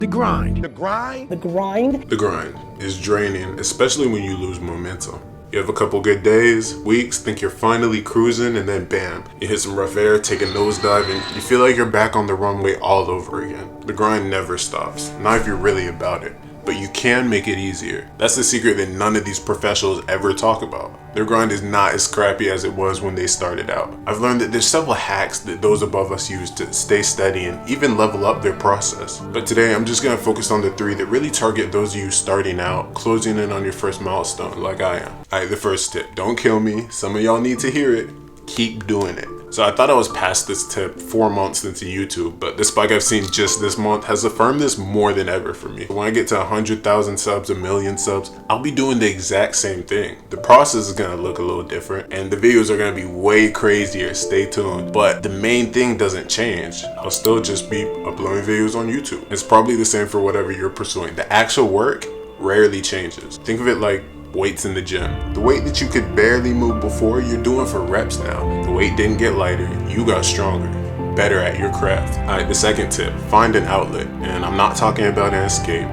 The grind. The grind? The grind? The grind is draining, especially when you lose momentum. You have a couple good days, weeks, think you're finally cruising, and then bam, you hit some rough air, take a nosedive, and you feel like you're back on the runway all over again. The grind never stops, not if you're really about it. But you can make it easier. That's the secret that none of these professionals ever talk about. Their grind is not as scrappy as it was when they started out. I've learned that there's several hacks that those above us use to stay steady and even level up their process. But today I'm just gonna focus on the 3 that really target those of you starting out, closing in on your first milestone like I am. Alright, the first tip, don't kill me. Some of y'all need to hear it. Keep doing it. So I thought I was past this tip 4 months into YouTube, but the spike I've seen just this month has affirmed this more than ever for me. When I get to 100,000 subs, 1,000,000 subs, I'll be doing the exact same thing. The process is gonna look a little different and the videos are gonna be way crazier, stay tuned. But the main thing doesn't change. I'll still just be uploading videos on YouTube. It's probably the same for whatever you're pursuing. The actual work rarely changes. Think of it like weights in the gym. The weight that you could barely move before, you're doing for reps now. The weight didn't get lighter, you got stronger, better at your craft. Alright, the second tip, find an outlet. And I'm not talking about an escape.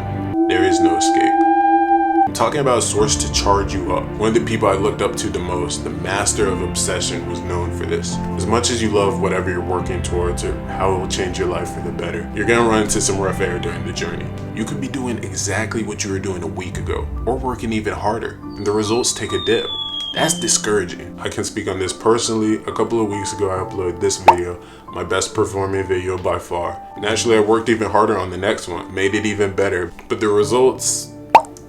There is no escape. I'm talking about a source to charge you up. One of the people I looked up to the most, the master of obsession, was known for this. As much as you love whatever you're working towards or how it will change your life for the better, you're gonna run into some rough air during the journey. You could be doing exactly what you were doing a week ago, or working even harder, and the results take a dip. That's discouraging. I can speak on this personally. A couple of weeks ago I uploaded this video, my best performing video by far. Naturally I worked even harder on the next one, made it even better, but the results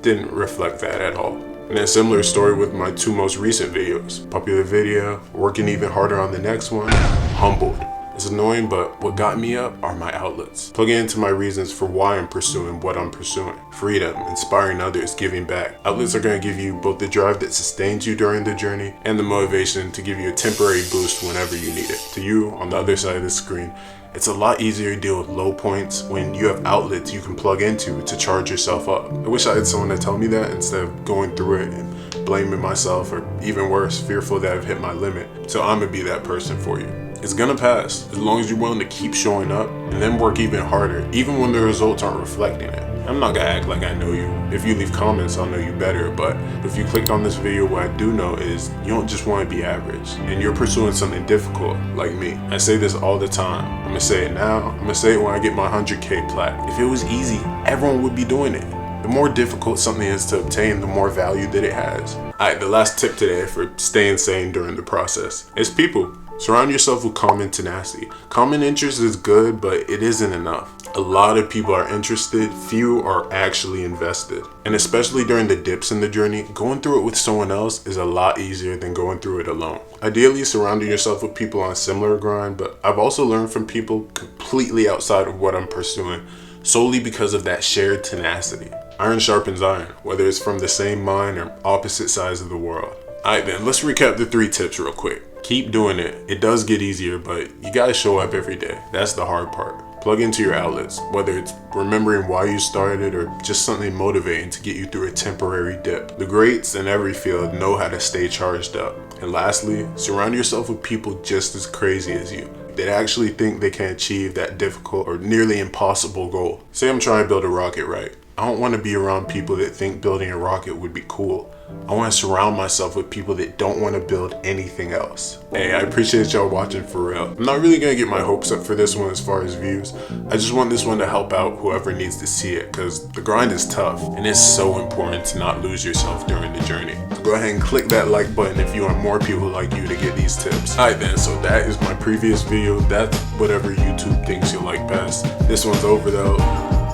didn't reflect that at all. And a similar story with my 2 most recent videos. Popular video, working even harder on the next one, humbled. It's annoying, but what got me up are my outlets. Plugging into my reasons for why I'm pursuing what I'm pursuing. Freedom, inspiring others, giving back. Outlets are gonna give you both the drive that sustains you during the journey and the motivation to give you a temporary boost whenever you need it. To you, on the other side of the screen, it's a lot easier to deal with low points when you have outlets you can plug into to charge yourself up. I wish I had someone to tell me that instead of going through it and blaming myself, or even worse, fearful that I've hit my limit. So I'm gonna be that person for you. It's gonna pass, as long as you're willing to keep showing up and then work even harder, even when the results aren't reflecting it. I'm not gonna act like I know you. If you leave comments, I'll know you better, but if you clicked on this video, what I do know is you don't just wanna be average, and you're pursuing something difficult, like me. I say this all the time. I'm gonna say it now, I'm gonna say it when I get my 100K plaque. If it was easy, everyone would be doing it. The more difficult something is to obtain, the more value that it has. Alright, the last tip today for staying sane during the process is people. Surround yourself with common tenacity. Common interest is good, but it isn't enough. A lot of people are interested, few are actually invested. And especially during the dips in the journey, going through it with someone else is a lot easier than going through it alone. Ideally, surrounding yourself with people on a similar grind, but I've also learned from people completely outside of what I'm pursuing, solely because of that shared tenacity. Iron sharpens iron, whether it's from the same mind or opposite sides of the world. Alright then, let's recap the 3 tips real quick. Keep doing it. It does get easier, but you gotta show up every day. That's the hard part. Plug into your outlets, whether it's remembering why you started or just something motivating to get you through a temporary dip. The greats in every field know how to stay charged up. And lastly, surround yourself with people just as crazy as you, that actually think they can achieve that difficult or nearly impossible goal. Say I'm trying to build a rocket, right? I don't want to be around people that think building a rocket would be cool. I want to surround myself with people that don't want to build anything else. Hey, I appreciate y'all watching for real. I'm not really going to get my hopes up for this one as far as views. I just want this one to help out whoever needs to see it, because the grind is tough and it's so important to not lose yourself during the journey. So go ahead and click that like button if you want more people like you to get these tips. Alright then, so that is my previous video. That's whatever YouTube thinks you'll like best. This one's over though.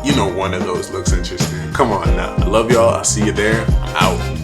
You know one of those looks interesting. Come on now. I love y'all. I'll see you there. I'm out.